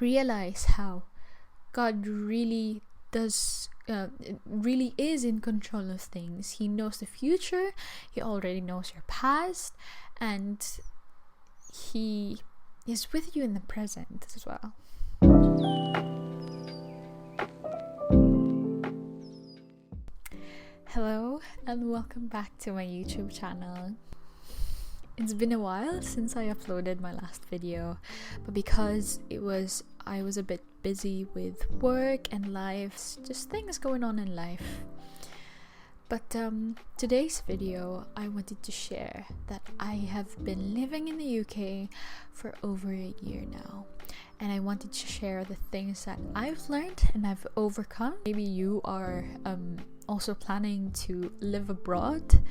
realize how God really really is in control of things. He knows the future, He already knows your past, and He is with you in the present as well. Hello and welcome back to my YouTube channel. It's been a while since I uploaded my last video, but because I was a bit busy with work and life, just things going on in life. But today's video, I wanted to share that I have been living in the UK for over a year now. And I wanted to share the things that I've learned and I've overcome. Maybe you are also planning to live abroad,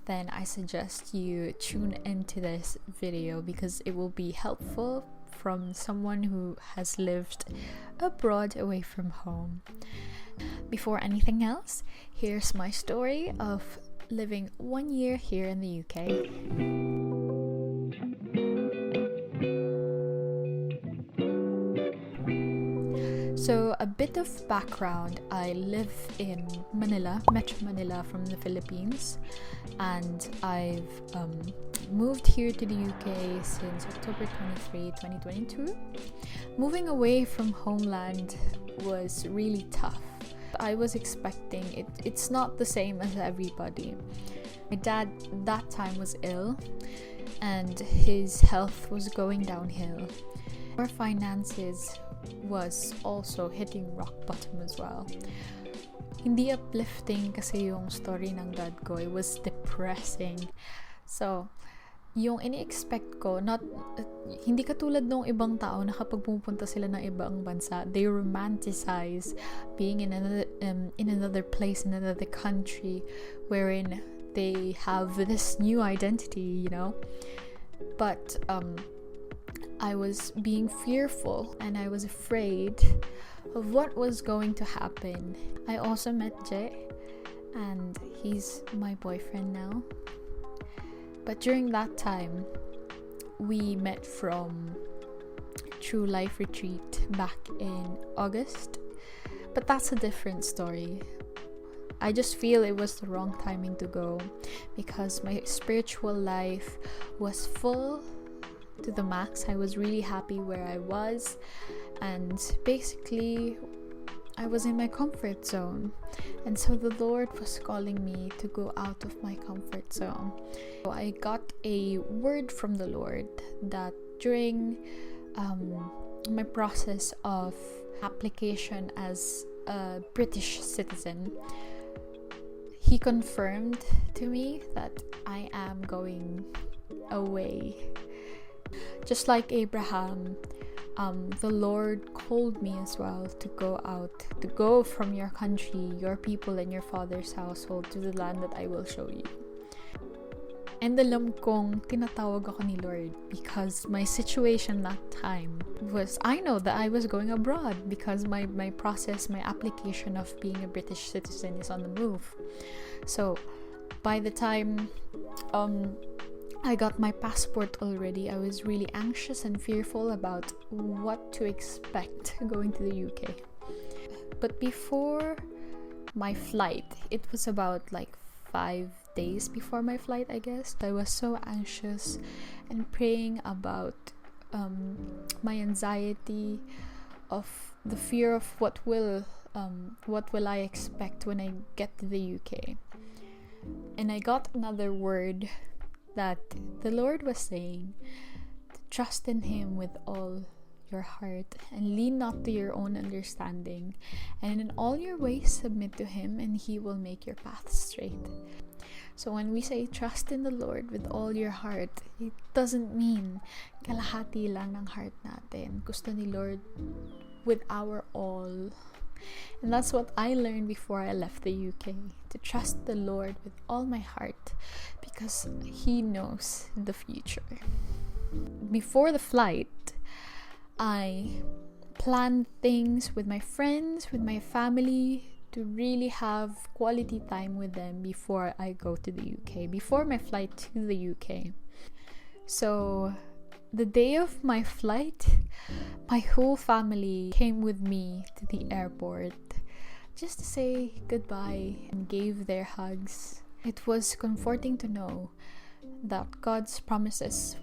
then I suggest you tune into this video because it will be helpful from someone who has lived abroad away from home. Before anything else, here's my story of living 1 year here in the UK. So a bit of background, I live in Manila, Metro Manila from the Philippines, and I've moved here to the UK since October 23, 2022. Moving away from homeland was really tough. I was expecting it's not the same as everybody. My dad that time was ill and his health was going downhill. Our finances was also hitting rock bottom as well. Hindi uplifting kasi yung story ng dad ko. It was depressing. So, yung ini-expect ko, hindi katulad nung ibang tao na kapag pumunta sila ng ibang bansa, they romanticize being in another place, in another country, wherein they have this new identity, you know. But I was being fearful and I was afraid of what was going to happen. I also met Jay, and he's my boyfriend now. But during that time, we met from True Life Retreat back in August. But that's a different story. I just feel it was the wrong timing to go because my spiritual life was full to the max. I was really happy where I was, and basically I was in my comfort zone, and so the Lord was calling me to go out of my comfort zone. So I got a word from the Lord that during my process of application as a British citizen, He confirmed to me that I am going away. Just like Abraham, the Lord called me as well to go out, to go from your country, your people, and your father's household to the land that I will show you. And alam kong tinatawag ako ni Lord because my situation that time was, I know that I was going abroad because my process, my application of being a British citizen is on the move. So by the time I got my passport already, I was really anxious and fearful about what to expect going to the UK. But before my flight, it was about like 5 days before my flight, I guess, I was so anxious and praying about my anxiety of the fear of what will I expect when I get to the UK. And I got another word that the Lord was saying to trust in Him with all your heart and lean not to your own understanding, and in all your ways submit to Him, and He will make your path straight. So when we say trust in the Lord with all your heart, it doesn't mean kalahati lang ng heart natin. Gusto ni Lord with our all. And that's what I learned before I left the UK, to trust the Lord with all my heart because He knows the future. Before the flight, I planned things with my friends, with my family, to really have quality time with them before I go to the UK, before my flight to the UK. So the day of my flight, my whole family came with me to the airport just to say goodbye and gave their hugs. It was comforting to know that God's promises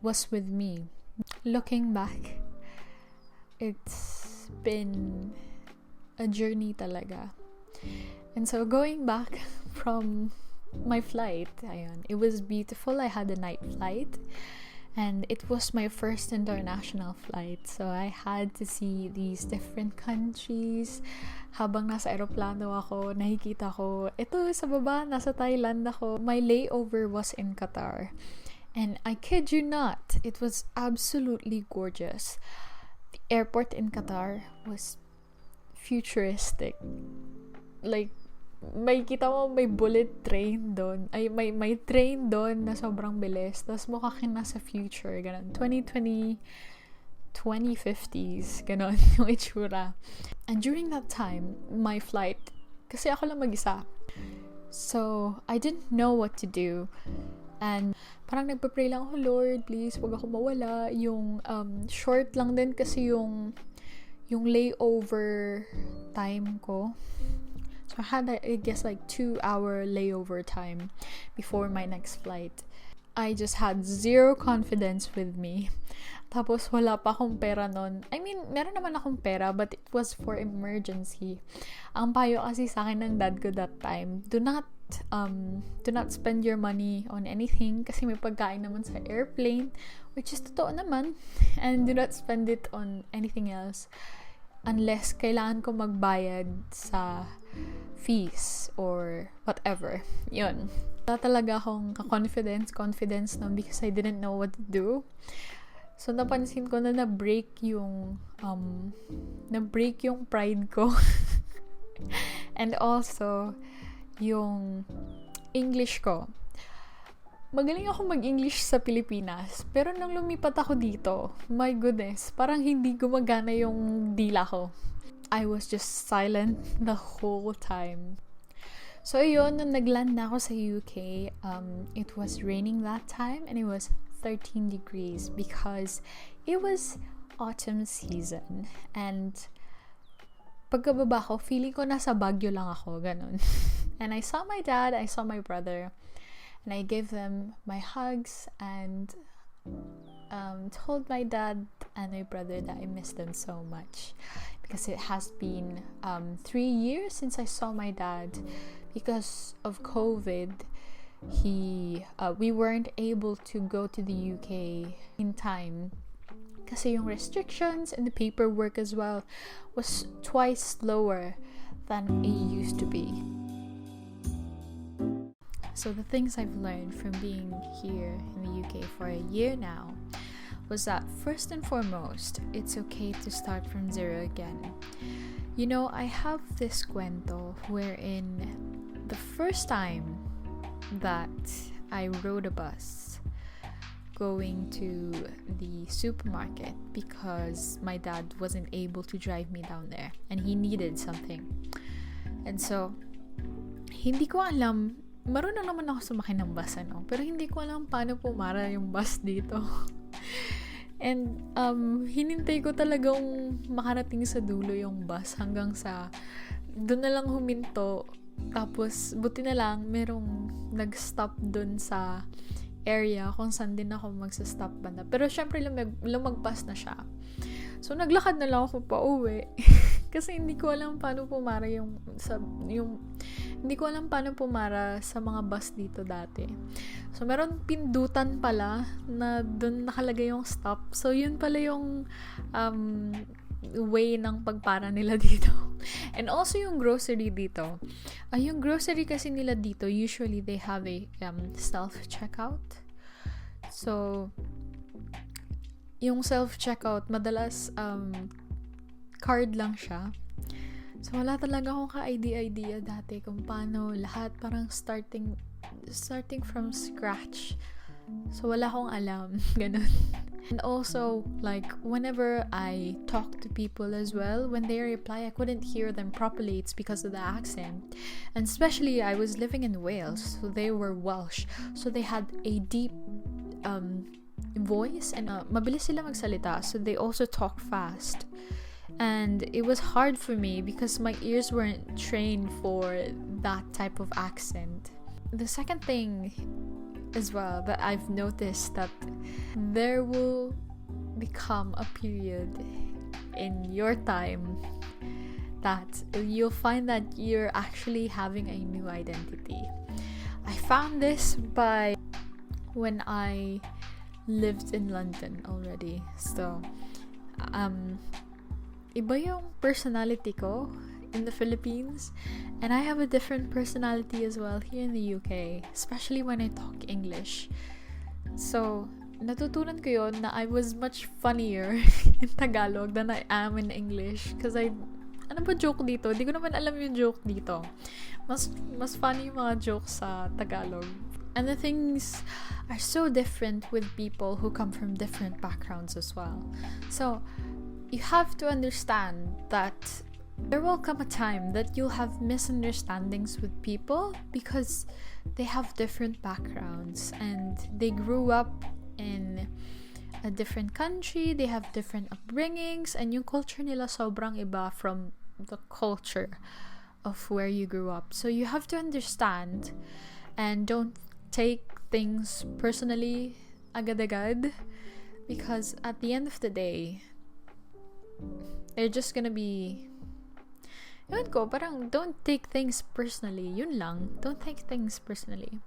was with me. Looking back, it's been a journey talaga. And so going back from my flight, ayun, it was beautiful. I had a night flight. And it was my first international flight. So I had to see these different countries. Habang nasa aeroplano ako, nakikita ko, ito sa baba, nasa Thailand ako. My layover was in Qatar. And I kid you not, it was absolutely gorgeous. The airport in Qatar was futuristic. Like, may kita mo may bullet train doon. Ay, may train doon na sobrang bilis. Tapos mukha ka nasa future. Ganon. 2020, 2050s. Ganon yung itsura. And during that time, my flight, kasi ako lang mag-isa. So, I didn't know what to do. And parang nagpa-pray lang ako, Lord, please, wag ako mawala. Yung short lang din kasi yung layover time ko. So I had, I guess, like 2-hour layover time before my next flight. I just had zero confidence with me. Tapos wala pa akong pera nun. I mean, meron naman akong pera, but it was for emergency. Ang payo kasi sa akin ng dad ko that time, do not spend your money on anything kasi may pagkain naman sa airplane, which is totoo naman. And do not spend it on anything else unless kailangan ko magbayad sa fees or whatever. Yun. Wala talaga akong confidence nun because I didn't know what to do. So, napansin ko na na-break yung pride ko. And also, yung English ko. Magaling ako mag-English sa Pilipinas. Pero nung lumipat ako dito, my goodness, parang hindi gumagana yung dila ko. I was just silent the whole time. So, yun, nung nagland na ako sa UK, it was raining that time and it was 13 degrees because it was autumn season. And pagkababa ko, feeling ko nasa Baguio lang ako, ganun. And I saw my dad, I saw my brother, and I gave them my hugs and told my dad and my brother that I miss them so much because it has been 3 years since I saw my dad. Because of COVID, we weren't able to go to the UK in time kasi yung restrictions and the paperwork as well was twice slower than it used to be. So the things I've learned from being here in the UK for a year now was that first and foremost, it's okay to start from zero again. You know, I have this kwento wherein the first time that I rode a bus going to the supermarket because my dad wasn't able to drive me down there and he needed something. And so, hindi ko alam, marunong naman ako sumakay ng bus, pero hindi ko alam paano pumara yung bus dito. And hinintay ko talagang makarating sa dulo yung bus hanggang sa doon na lang huminto. Tapos buti na lang merong nag-stop doon sa area kung saan din ako magsa-stop banda. Pero syempre lumagpas na siya. So naglakad na lang ako pa uwi kasi hindi ko alam paano pumara hindi ko alam paano pumara sa mga bus dito dati. So meron pindutan pala na doon nakalagay yung stop. So yun pala yung way ng pagpara nila dito. And also yung grocery dito. Yung grocery kasi nila dito, usually they have a self-checkout. So yung self-checkout, madalas card lang siya. So wala talaga akong ka-idea dati kung paano lahat parang starting from scratch. So wala akong alam, ganun. And also, like, whenever I talk to people as well, when they reply, I couldn't hear them properly. It's because of the accent. And especially, I was living in Wales, so they were Welsh. So they had a deep voice, and mabilis sila magsalita, so they also talk fast. And it was hard for me because my ears weren't trained for that type of accent. The second thing as well that I've noticed, that there will become a period in your time that you'll find that you're actually having a new identity. I found this by when I lived in London already. So, iba yung personality ko in the Philippines, and I have a different personality as well here in the UK, especially when I talk English. So, natutunan ko yun na I was much funnier in Tagalog than I am in English, because ano ba joke dito? Di ko naman alam yung joke dito. Mas funny yung mga jokes sa Tagalog. And the things are so different with people who come from different backgrounds as well. So, you have to understand that there will come a time that you'll have misunderstandings with people because they have different backgrounds and they grew up in a different country, they have different upbringings, and yung culture nila sobrang iba from the culture of where you grew up. So you have to understand and don't take things personally agad-agad, because at the end of the day, they're just gonna be, yun ko, parang don't take things personally. Yun lang. Don't take things personally.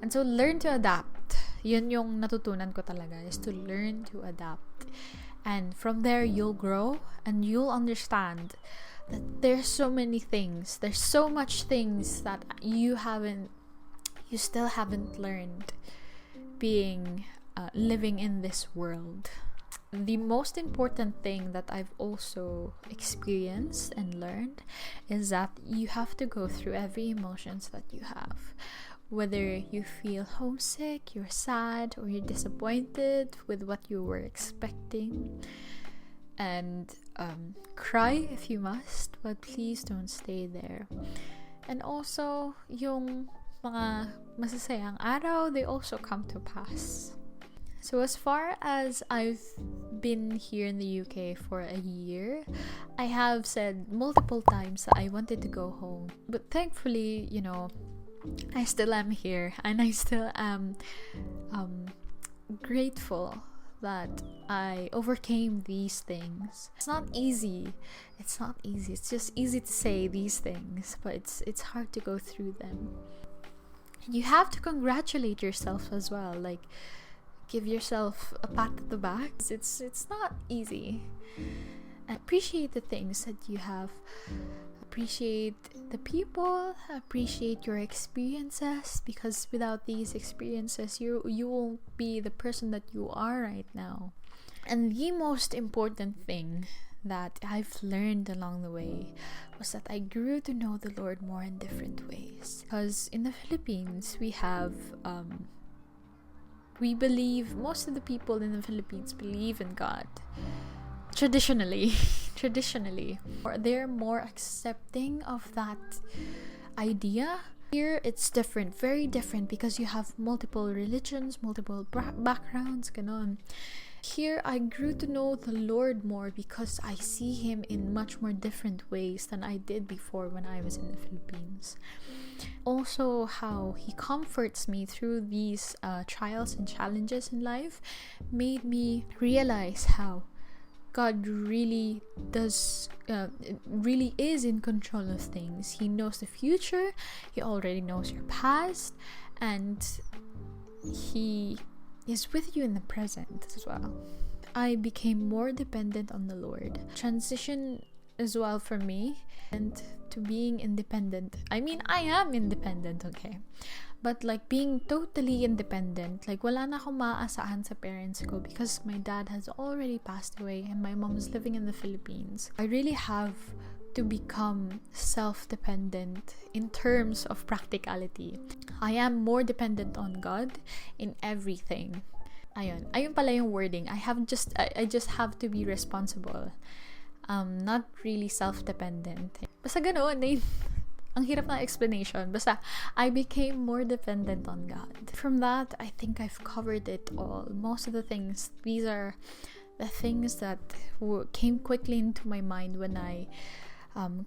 And so learn to adapt. Yun yung natutunan ko talaga, is to learn to adapt. And from there, you'll grow and you'll understand that there's so many things. There's so much things that you still haven't learned living in this world. The most important thing that I've also experienced and learned is that you have to go through every emotions that you have. Whether you feel homesick, you're sad, or you're disappointed with what you were expecting. And cry if you must, but please don't stay there. And also, yung mga masasayang araw, they also come to pass. So as far as I've been here in the UK for a year, I have said multiple times that I wanted to go home. But thankfully, I still am here, and I still am grateful that I overcame these things. It's not easy. It's just easy to say these things, but it's hard to go through them. You have to congratulate yourself as well. Like, give yourself a pat at the back. It's not easy. Appreciate the things that you have. Appreciate the people. Appreciate your experiences, because without these experiences, you won't be the person that you are right now. And the most important thing that I've learned along the way was that I grew to know the Lord more in different ways. Because in the Philippines, we have we believe, most of the people in the Philippines believe in God. Traditionally, or they're more accepting of that idea. Here it's different, very different, because you have multiple religions, multiple backgrounds, ganon. Here I grew to know the Lord more because I see Him in much more different ways than I did before when I was in the Philippines. Also, how He comforts me through these trials and challenges in life made me realize how God really is in control of things. He knows the future, He already knows your past, and He is with you in the present as well. I became more dependent on the Lord. Transition as well for me and to being independent. I mean, I am independent, okay? But like being totally independent, like wala na akong maaasahan sa parents ko because my dad has already passed away and my mom is living in the Philippines. I really have to become self-dependent in terms of practicality. I am more dependent on God in everything. Ayun pala yung wording. I just have to be responsible. Not really self-dependent. Basta ganoon, ang hirap ng explanation. Basta, I became more dependent on God. From that, I think I've covered it all. Most of the things, these are the things that came quickly into my mind when I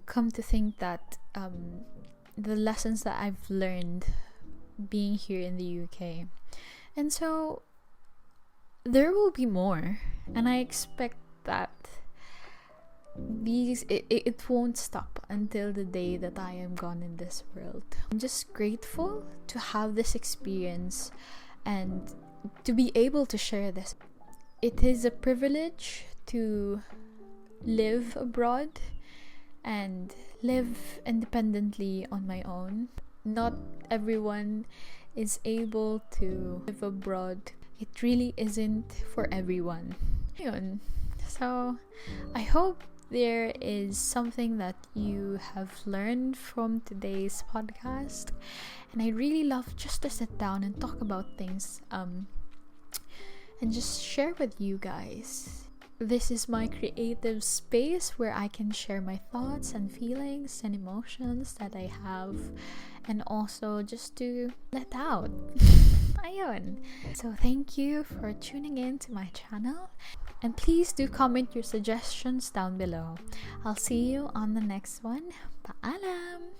come to think that the lessons that I've learned being here in the UK. And so, there will be more. And I expect that it won't stop until the day that I am gone in this world. I'm just grateful to have this experience and to be able to share this. It is a privilege to live abroad and live independently on my own. Not everyone is able to live abroad. It really isn't for everyone. Yun. So, I hope there is something that you have learned from today's podcast, and I really love just to sit down and talk about things and just share with you guys. This is my creative space where I can share my thoughts and feelings and emotions that I have, and also just to let out. Ayun. So thank you for tuning in to my channel, and please do comment your suggestions down below. I'll see you on the next one. Paalam!